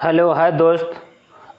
Hello hi दोस्त,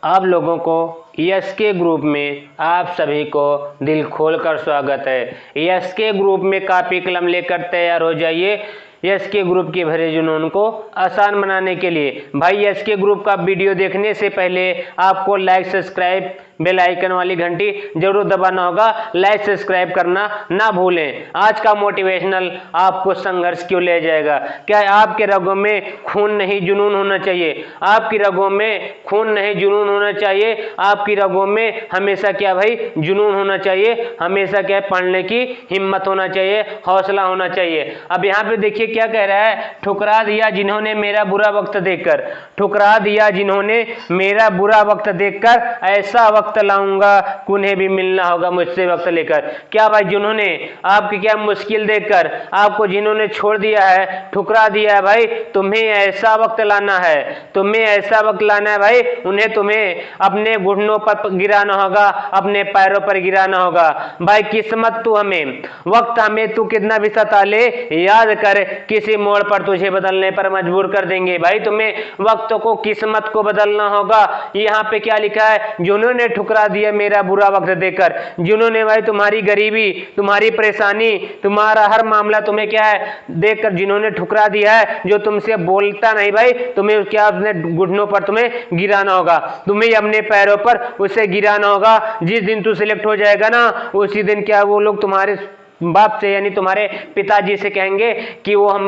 आप लोगों को यस के ग्रुप में आप सभी को दिल खोल कर स्वागत है। यस के ग्रुप में कापी कलम लेकर तैयार हो जाइए यस के ग्रुप के भरे जुनून को आसान बनाने के लिए। भाई यस के ग्रुप का वीडियो देखने से पहले आपको लाइक सब्सक्राइब बेल आइकन वाली घंटी जरूर दबाना होगा। लाइक सब्सक्राइब करना ना भूलें। आज का मोटिवेशनल आपको संघर्ष क्यों ले जाएगा। क्या आपके रगों में खून नहीं जुनून होना चाहिए। आपकी रगों में खून नहीं जुनून होना चाहिए। आपकी रगों में हमेशा क्या भाई जुनून होना चाहिए। हमेशा क्या पढ़ने की हिम्मत होना चाहिए, हौसला होना चाहिए। अब यहाँ पे देखिए क्या कह रहा है, ठुकरा दिया जिन्होंने मेरा बुरा वक्त देखकर, ठुकरा दिया जिन्होंने मेरा बुरा वक्त देखकर, ऐसा वक्त लाऊंगा उन्हें भी मिलना होगा मुझसे वक्त लेकर। क्या भाई जिन्होंने आपकी क्या मुश्किल देखकर आपको जिन्होंने छोड़ दिया है, ठुकरा दिया है, भाई तुम्हें ऐसा वक्त लाना है, तुम्हें ऐसा वक्त लाना है भाई, उन्हें तुम्हें अपने घुटनों पर गिराना होगा, अपने पैरों पर गिराना होगा। भाई किस्मत तू हमें, वक्त हमें तू कितना भी सता ले, याद कर किसी मोड़ पर तुझे बदलने पर मजबूर कर देंगे। भाई तुम्हें वक्त को, किस्मत को बदलना होगा। यहाँ पे क्या लिखा है, जिन्होंने ठुकरा दिया मेरा बुरा वक्त देकर, जिन्होंने भाई तुम्हारी गरीबी, तुम्हारी परेशानी, तुम्हारा हर मामला तुम्हें क्या है देखकर जिन्होंने ठुकरा दिया है, जो तुमसे बोलता नहीं भाई, तुम्हें क्या अपने घुटनों पर तुम्हें गिराना होगा, तुम्हें अपने पैरों पर उसे गिराना होगा। जिस दिन तू सिलेक्ट हो जाएगा ना, उसी दिन क्या वो लोग तुम्हारे बाप से यानी तुम्हारे पिताजी से कहेंगे कि वो हम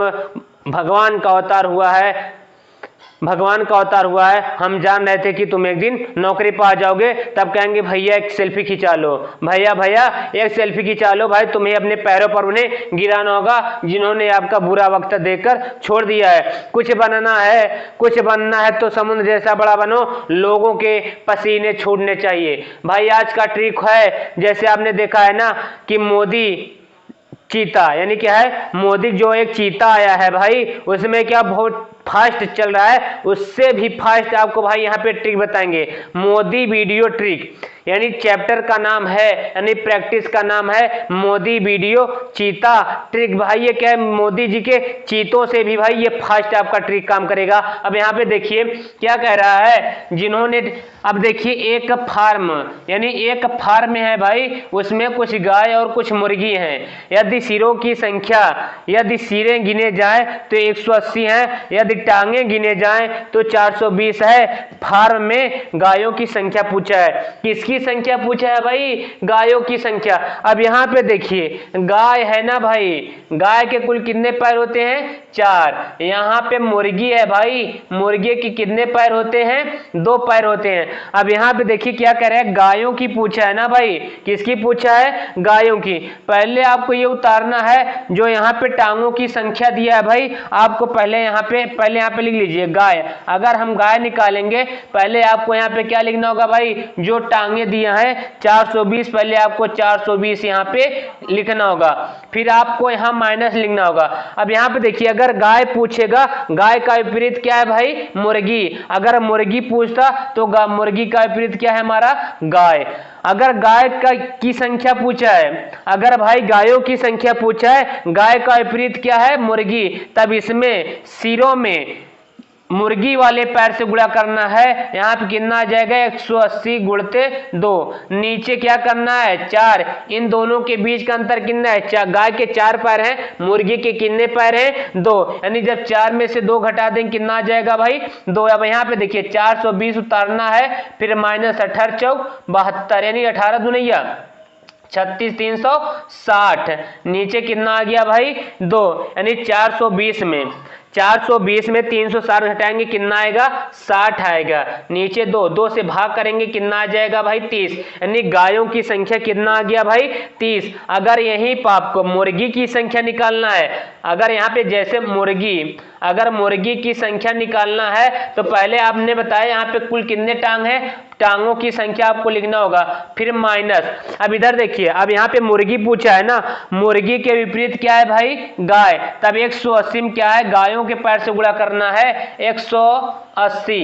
भगवान का अवतार हुआ है, भगवान का अवतार हुआ है, हम जान रहे थे कि तुम एक दिन नौकरी पा जाओगे। तब कहेंगे भैया एक सेल्फी खिंचा लो, भैया भैया एक सेल्फी खिंचा लो। भाई तुम्हें अपने पैरों पर उन्हें गिराना होगा जिन्होंने आपका बुरा वक्त देकर छोड़ दिया है। कुछ बनना है, कुछ बनना है तो समुद्र जैसा बड़ा बनो, लोगों के पसीने छूटने चाहिए। भाई आज का ट्रिक है, जैसे आपने देखा है ना कि मोदी चीता यानी क्या है, मोदी जो एक चीता आया है भाई, उसमें क्या बहुत फास्ट चल रहा है, उससे भी फास्ट आपको भाई यहाँ पे ट्रिक बताएंगे। मोदी वीडियो ट्रिक यानी चैप्टर का नाम है, यानी प्रैक्टिस का नाम है मोदी वीडियो चीता ट्रिक। भाई ये क्या है, मोदी जी के चीतों से भी भाई ये फास्ट आपका ट्रिक काम करेगा। अब यहाँ पे देखिए क्या कह रहा है, जिन्होंने, अब देखिए एक फार्म यानी एक फार्म है भाई, उसमें कुछ गाय और कुछ मुर्गी हैं। यदि सिरों की संख्या, यदि सिरें गिने जाए तो 180 हैं, यदि टांगें गिने जाएं तो 420 है। फार्म में गायों की संख्या पूछा है। किसकी संख्या पूछा है भाई, गायों की संख्या। अब यहाँ पे देखिए गाय है ना भाई, गाय के कुल कितने पैर होते हैं, 4। यहाँ पे मुर्गी है भाई, मुर्गी के कितने पैर होते हैं, 2 पैर होते हैं। अब यहाँ पे देखिए क्या कह रहा है, गायों की पूछा है ना भाई, किसकी पूछा है, गायों की। पहले आपको ये उतारना है जो यहाँ पे टांगों की संख्या दिया है भाई, आपको पहले यहाँ पे लिख लीजिए गाय। अगर हम गाय निकालेंगे, पहले आपको यहाँ पे क्या लिखना होगा भाई, जो टांगे दिया है 420, पहले आपको 420 यहाँ पे लिखना होगा, फिर आपको यहाँ माइनस लिखना होगा। अब यहाँ पे देखिए अगर गाय पूछेगा, गाय का विपरीत क्या है भाई, मुर्गी। अगर मुर्गी पूछता तो मुर्गी का विपरीत क्या है हमारा, गाय। अगर गाय की संख्या पूछा है, अगर भाई गायों की संख्या पूछा है, गाय का विपरीत क्या है, मुर्गी, तब इसमें सिरों में मुर्गी वाले पैर से गुणा करना है। यहाँ पे कितना आ जाएगा, 180 गुणते 2। नीचे क्या करना है, 4। इन दोनों के बीच का अंतर कितना है, गाय के 4 पैर हैं, मुर्गी के कितने पैर हैं, 2। यानी जब 4 में से 2 घटा देंगे कितना आ जाएगा भाई, 2। अब यहाँ पे देखिए 420 उतारना है, फिर माइनस 18 चौक 72, यानी 18 दुनिया 36, 360। नीचे कितना आ गया भाई, 2। यानी 420 में 360 घटाएंगे कितना आएगा, 60 आएगा। नीचे 2 से भाग करेंगे कितना आ जाएगा भाई, 30। यानी गायों की संख्या कितना आ गया भाई, 30। अगर यहीं पर आपको मुर्गी की संख्या निकालना है, अगर यहाँ पे जैसे अगर मुर्गी की संख्या निकालना है तो पहले आपने बताया यहाँ पे कुल कितने टांग है, टांगों की संख्या आपको लिखना होगा, फिर माइनस। अब इधर देखिए, अब यहाँ पे मुर्गी पूछा है ना, मुर्गी के विपरीत क्या है भाई, गाय। तब 180 में क्या है, गायों के पैर से गुणा करना है, 180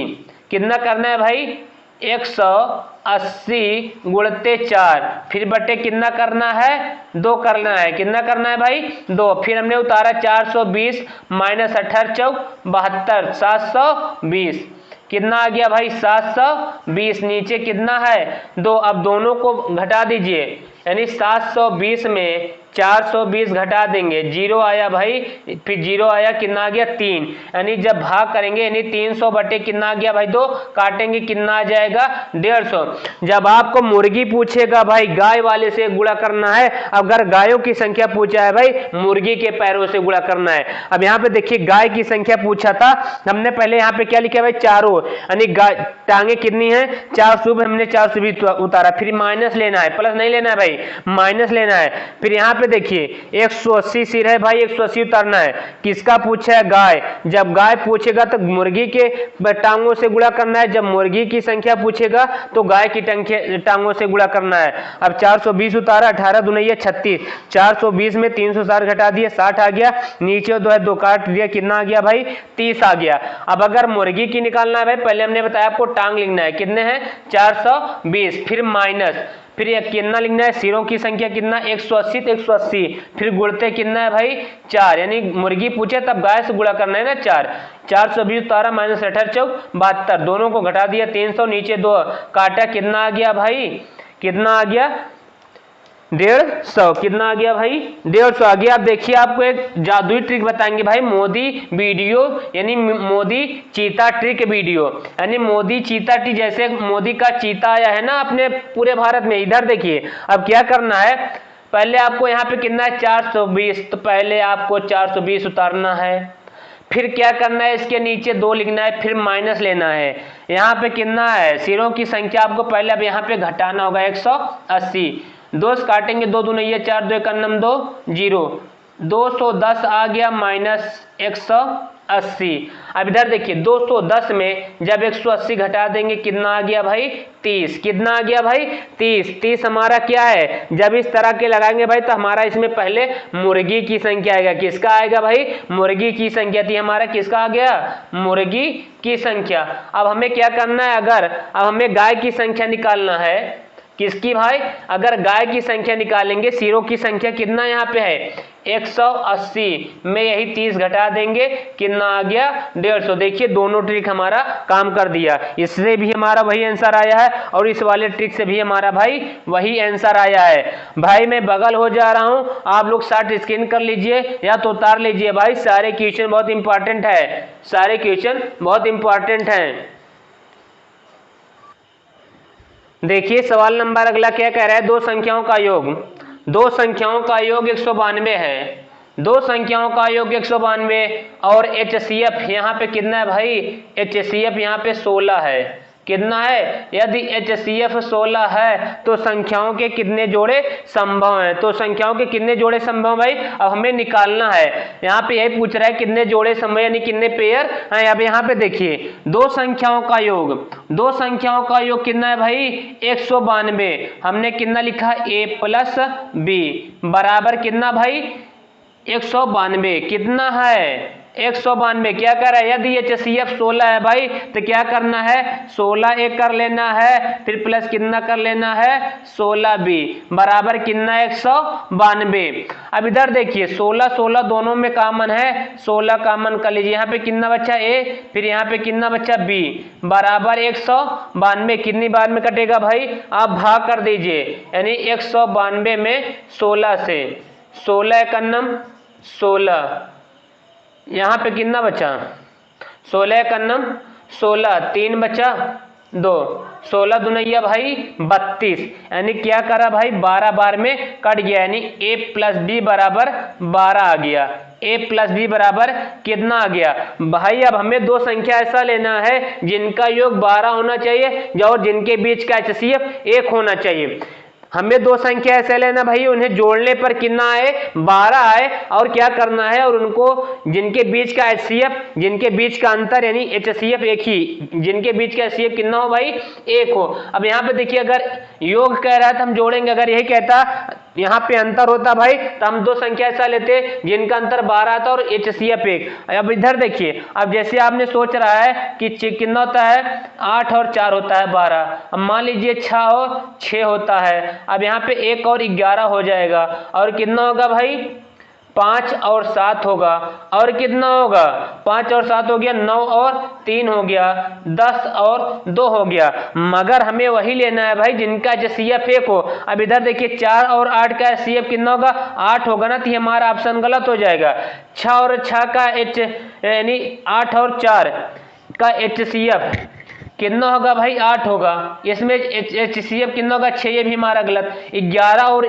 कितना करना है भाई, 180 गुणते 4, फिर बटे कितना करना है, 2 करना है। कितना करना है भाई, 2। फिर हमने उतारा 420 माइनस 18 चौक 72, 720। कितना आ गया भाई 720, नीचे कितना है 2। अब दोनों को घटा दीजिए, यानी 720 में 420 घटा देंगे, 0 आया भाई, फिर 0 आया, कितना आ गया 3, यानी जब भाग करेंगे यानी 300 बटे कितना आ गया भाई 2, काटेंगे कितना आ जाएगा 150। जब आपको मुर्गी पूछेगा भाई गाय वाले से गुणा करना है, अगर गायों की संख्या पूछा है भाई मुर्गी के पैरों से गुणा करना है। अब यहाँ पे देखिए गाय की संख्या पूछा था, हमने पहले यहाँ पे क्या लिखा भाई चारों, यानी टांगे कितनी है 400, हमने 420 उतारा, फिर माइनस लेना है, प्लस नहीं लेना है भाई, माइनस लेना है। फिर यहाँ पे देखिए 180 सिर है भाई, 180 उतारना है, किसका पूछा है गाय, जब गाय पूछेगा तो मुर्गी के टांगों से गुणा करना है, जब मुर्गी की संख्या पूछेगा तो गाय की टांगों से गुणा करना है। अब 420 उतारा, 18 दुनिया 36, 420 में 360 घटा दिया 60 आ गया, नीचे दो काट दिया, कितना आ गया भाई 30 आ गया। अब अगर मुर्गी की निकालना है भाई, पहले हमने बताया आपको टांग लिखना है, कितने हैं 420, फिर माइनस, फिर कितना लिखना है सिरों की संख्या कितना 180 तो 180, फिर गुणते कितना है भाई 4, यानी मुर्गी पूछे तब गाय से गुणा करना है ना 4, 420 उतारा माइनस 18 चौक 72, दोनों को घटा दिया 300, नीचे 2 काटा, कितना आ गया भाई, कितना आ गया 150, कितना आ गया भाई 150 आ गया। अब देखिए आपको एक जादुई ट्रिक बताएंगे भाई, मोदी वीडियो यानी मोदी चीता ट्रिक वीडियो, यानी मोदी चीता ट्रिक, जैसे मोदी का चीता आया है ना अपने पूरे भारत में, इधर देखिए। अब क्या करना है, पहले आपको यहाँ पे कितना है 420, तो पहले आपको 420 उतारना है, फिर क्या करना है इसके नीचे 2 लिखना है, फिर माइनस लेना है, यहाँ पे कितना है सिरों की संख्या आपको पहले अब यहाँ पे घटाना होगा 180, 2 से काटेंगे 2 दूनी 4, 2 एकम 2 0, 210 आ गया माइनस 180। अब इधर देखिए 210 में जब 180 घटा देंगे कितना आ गया भाई 30, कितना आ गया भाई 30 हमारा क्या है, जब इस तरह के लगाएंगे भाई तो हमारा इसमें पहले मुर्गी की संख्या आएगा, किसका आएगा भाई मुर्गी की संख्या थी, हमारा किसका आ गया मुर्गी की संख्या। अब हमें क्या करना है, अब हमें गाय की संख्या निकालना है, किसकी भाई, अगर गाय की संख्या निकालेंगे, सिरों की संख्या कितना यहाँ पे है 180 में यही 30 घटा देंगे, कितना आ गया 150। देखिए दोनों ट्रिक हमारा काम कर दिया, इससे भी हमारा वही आंसर आया है और इस वाले ट्रिक से भी हमारा भाई वही आंसर आया है। भाई मैं बगल हो जा रहा हूं, आप लोग शॉर्ट स्क्रीन कर लीजिए या तो उतार लीजिए भाई, सारे क्वेश्चन बहुत इंपॉर्टेंट है, सारे क्वेश्चन बहुत इंपॉर्टेंट हैं। देखिए सवाल नंबर अगला क्या कह रहा है, दो संख्याओं का योग 192 है, 2 संख्याओं का योग 192 और HCF यहाँ पे कितना है भाई, HCF यहाँ पे 16 है, कितना है, यदि HCF 16 है तो संख्याओं के कितने जोड़े संभव हैं, तो संख्याओं के कितने जोड़े संभव भाई अब हमें निकालना है। यहाँ पे यही पूछ रहा है कितने जोड़े संभव यानी कितने पेयर हैं। अब यहाँ पे देखिए 2 संख्याओं का योग कितना है भाई 192, हमने कितना लिखा a प्लस b बराबर कितना भाई 192, कितना है 192, क्या कर रहा है, यदि HCF 16 है भाई तो क्या करना है 16 एक कर लेना है, फिर प्लस कितना कर लेना है 16b बराबर कितना 192। अब इधर देखिए 16 दोनों में कॉमन है, 16 कॉमन कर लीजिए, यहाँ पे कितना बच्चा a, फिर यहाँ पे कितना बच्चा b बराबर 192, कितनी बार में कटेगा भाई आप भाग कर दीजिए, यानी 192 में 16 से 16 एकन्नम 16, यहाँ पे कितना बचा 16 एकन्नम 16, 3 बचा 2, 16 दुनैया भाई 32, यानी क्या करा भाई 12 बार में कट गया, यानी a प्लस b बराबर 12 आ गया, a प्लस b बराबर कितना आ गया भाई। अब हमें 2 संख्या ऐसा लेना है जिनका योग 12 होना चाहिए और जिनके बीच का HCF 1 होना चाहिए। हमें 2 संख्या ऐसे लेना भाई उन्हें जोड़ने पर कितना आए 12 आए, और क्या करना है और उनको जिनके बीच का HCF, जिनके बीच का अंतर यानी HCF एक ही, जिनके बीच का HCF कितना हो भाई 1 हो। अब यहाँ पे देखिए अगर योग कह रहा है तो हम जोड़ेंगे, अगर यही कहता यहाँ पे अंतर होता भाई तो हम 2 संख्या ऐसा लेते जिनका अंतर 12 आता और HCF 1। अब इधर देखिए, अब जैसे आपने सोच रहा है कि कितना होता है 8 और 4 होता है 12, अब मान लीजिए 6 और 6 होता है, अब यहाँ पे 1 और 11 हो जाएगा, और कितना होगा भाई 5 और 7 होगा, और कितना होगा 5 और 7 हो गया 9 और 3 हो गया 10 और 2 हो गया। मगर हमें वही लेना है भाई जिनका HCF 1 हो। अब इधर देखिए 4 और 8 का HCF कितना होगा 8 होगा ना, तो हमारा ऑप्शन गलत हो जाएगा। 6 और 6 का यानी 8 और 4 का HCF कितना होगा भाई 8 होगा। इसमें HCF कितना होगा 6, ये भी हमारा गलत। 11 और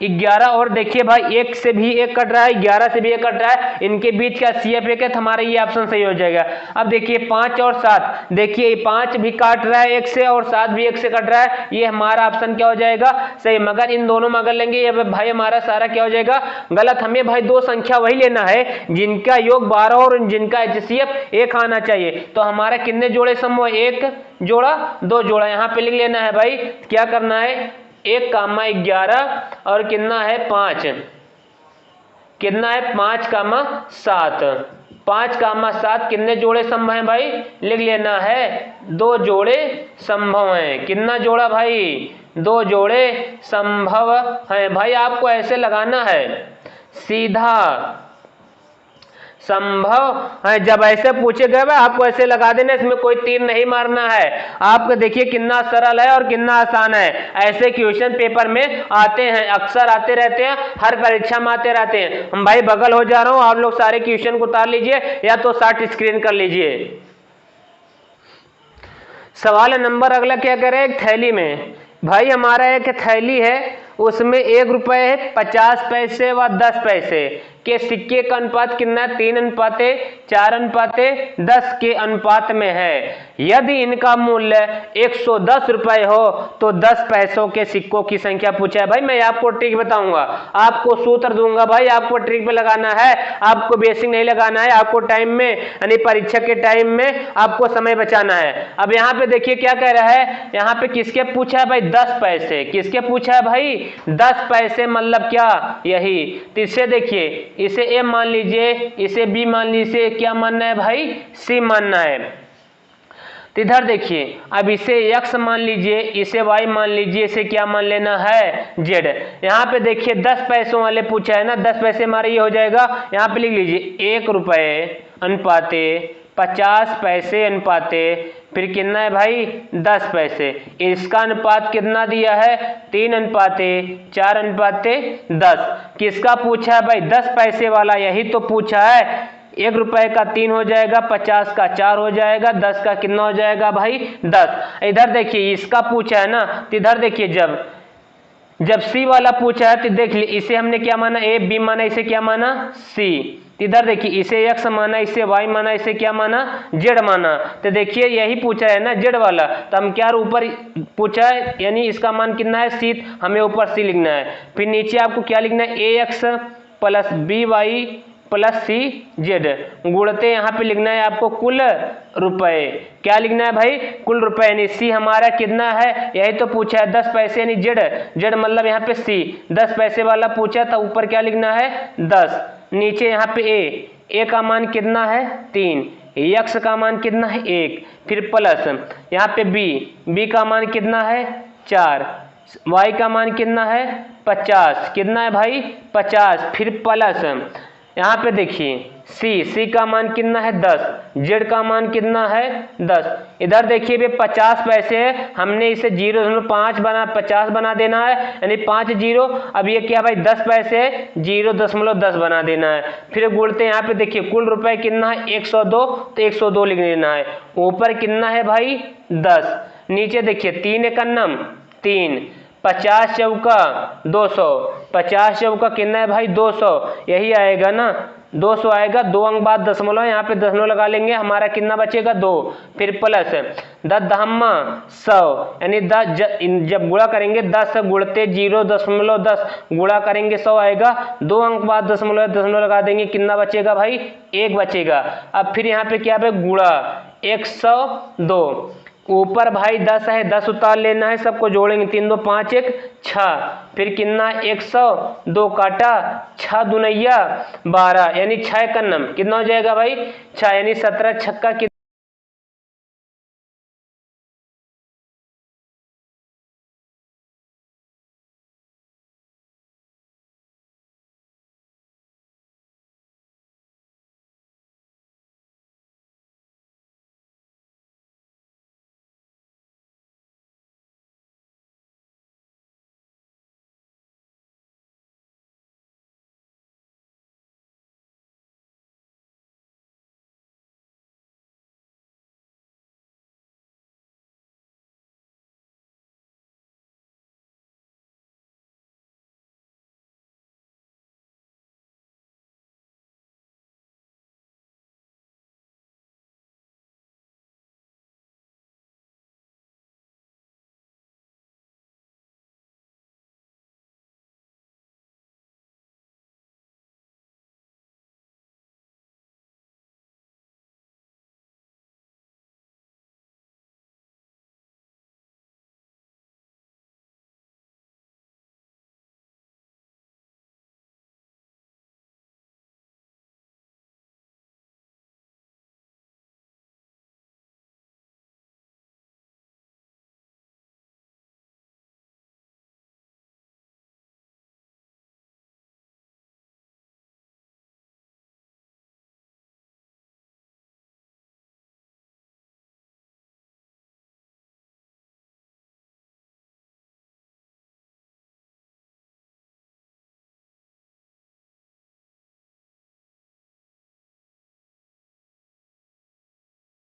11 और देखिए भाई 1 से भी 1 कट रहा है, 11 से भी 1 कट रहा है, इनके बीच का CF 1 है, तो हमारा ये ऑप्शन सही हो जाएगा। अब देखिए 5 और 7, देखिए 5 भी काट रहा है 1 से और 7 भी 1 से कट रहा है, ये हमारा ऑप्शन क्या हो जाएगा सही। मगर इन दोनों में अगर लेंगे ये भाई हमारा सारा क्या हो जाएगा गलत। हमें भाई दो संख्या वही लेना है जिनका योग 12 और जिनका HCF 1 आना चाहिए। तो हमारा कितने जोड़े समूह, 1 जोड़ा 2 जोड़ा, यहाँ पे लिख लेना है भाई। क्या करना है 1, 11 और कितना है 5, कितना है 5, 7, 5, 7 कितने जोड़े संभव हैं भाई, लिख लेना है 2 जोड़े संभव हैं। कितना जोड़ा भाई 2 जोड़े संभव हैं। भाई आपको ऐसे लगाना है सीधा संभव है, जब ऐसे पूछे गए भाई आपको ऐसे लगा देना, इसमें कोई तीर नहीं मारना है। आपको देखिए कितना सरल है और कितना आसान है। ऐसे क्वेश्चन पेपर में आते हैं, अक्सर आते रहते हैं, हर परीक्षा में आते रहते हैं। हम भाई बगल हो जा रहा हूं, आप लोग सारे क्वेश्चन को उतार लीजिए या तो शॉर्ट स्क्रीन कर लीजिए। सवाल नंबर अगला क्या करें, एक थैली में भाई हमारा एक थैली है, उसमें 1 रुपए है 50 पैसे व 10 पैसे के सिक्के का अनुपात कितना है 3:4:10 के अनुपात में है। यदि इनका मूल्य 110 रुपए हो तो 10 पैसों के सिक्कों की संख्या पूछा है। भाई मैं आपको ट्रिक बताऊंगा, आपको सूत्र दूंगा भाई, आपको ट्रिक पे लगाना है, आपको बेसिक नहीं लगाना है। आपको टाइम में यानी परीक्षा के टाइम में आपको समय बचाना है। अब यहाँ पे देखिए क्या कह रहा है, यहाँ पे किसके पूछा है भाई 10 पैसे, किसके पूछा है भाई 10 पैसे, मतलब क्या यही। तो इससे देखिए इसे ए मान लीजिए, इसे बी मान लीजिए, क्या मानना है भाई सी मानना है। तो इधर देखिए अब इसे x मान लीजिए, इसे y मान लीजिए, इसे क्या मान लेना है z। यहाँ पे देखिए 10 पैसों वाले पूछा है ना, 10 पैसे हमारे ये हो जाएगा, यहाँ पे लिख लीजिए 1 रुपए अनुपाते 50 पैसे अनुपाते फिर कितना है भाई 10 पैसे। इसका अनुपात कितना दिया है 3:4:10। किसका पूछा है भाई 10 पैसे वाला, यही तो पूछा है। 1 रुपए का 3 हो जाएगा, 50 का 4 हो जाएगा, 10 का कितना हो जाएगा भाई 10। इधर देखिए इसका पूछा है ना, तो इधर देखिए जब सी वाला पूछा है तो देख ली इसे हमने क्या माना ए, बी माना, इसे क्या माना सी। इधर देखिए इसे x माना, इसे y माना, इसे क्या माना z माना। तो देखिए यही पूछा है ना z वाला, तो हम क्या ऊपर पूछा है यानी इसका मान कितना है सी, हमें ऊपर सी लिखना है। फिर नीचे आपको क्या लिखना है ax plus by plus C Z गुणते यहाँ पे लिखना है आपको कुल रुपए। क्या लिखना है भाई कुल रुपए, यानी सी हमारा कितना है यही तो पूछा है 10 पैसे, यानी जेड मतलब यहाँ पे सी 10 पैसे वाला पूछा था, ऊपर क्या लिखना है 10, नीचे यहाँ पे ए का मान कितना है 3, x का मान कितना है 1, फिर प्लस यहाँ पे बी का मान कितना है 4, y का मान कितना है 50, कितना है भाई 50, फिर प्लस यहाँ पे देखिए सी का मान कितना है 10, जेड का मान कितना है 10। इधर देखिए भी 50 पैसे है, हमने इसे 0.50 बना देना है, यानी 5 जीरो। अब ये क्या भाई 10 पैसे है, 0.10 बना देना है। फिर गुणते यहाँ पे देखिए कुल रुपए कितना है 102, तो 102 लिख देना है। ऊपर कितना है भाई 10, नीचे देखिए 3 एकन्नम 3, 50 चौका 200, 50 चौका कितना है भाई 200, यही आएगा ना 200 आएगा। 2 अंक बाद दशमलव, यहाँ पे दशमलव लगा लेंगे, हमारा कितना बचेगा 2, फिर प्लस 10 दहम्मा 100, यानी 10 जब गुणा करेंगे 10 गुणते 0.10 गुणा करेंगे 100 आएगा। 2 अंक बाद दशमलव लगा देंगे, कितना बचेगा भाई 1 बचेगा। अब फिर यहाँ पे क्या है गुणा 102, ऊपर भाई 10 है, 10 उतार लेना है, सबको जोड़ेंगे 3 2 5 1 6, फिर कितना 102 काटा 6 दूनैया 12, यानी 6 एकन्नम कितना हो जाएगा भाई 6, यानी 17 छक्का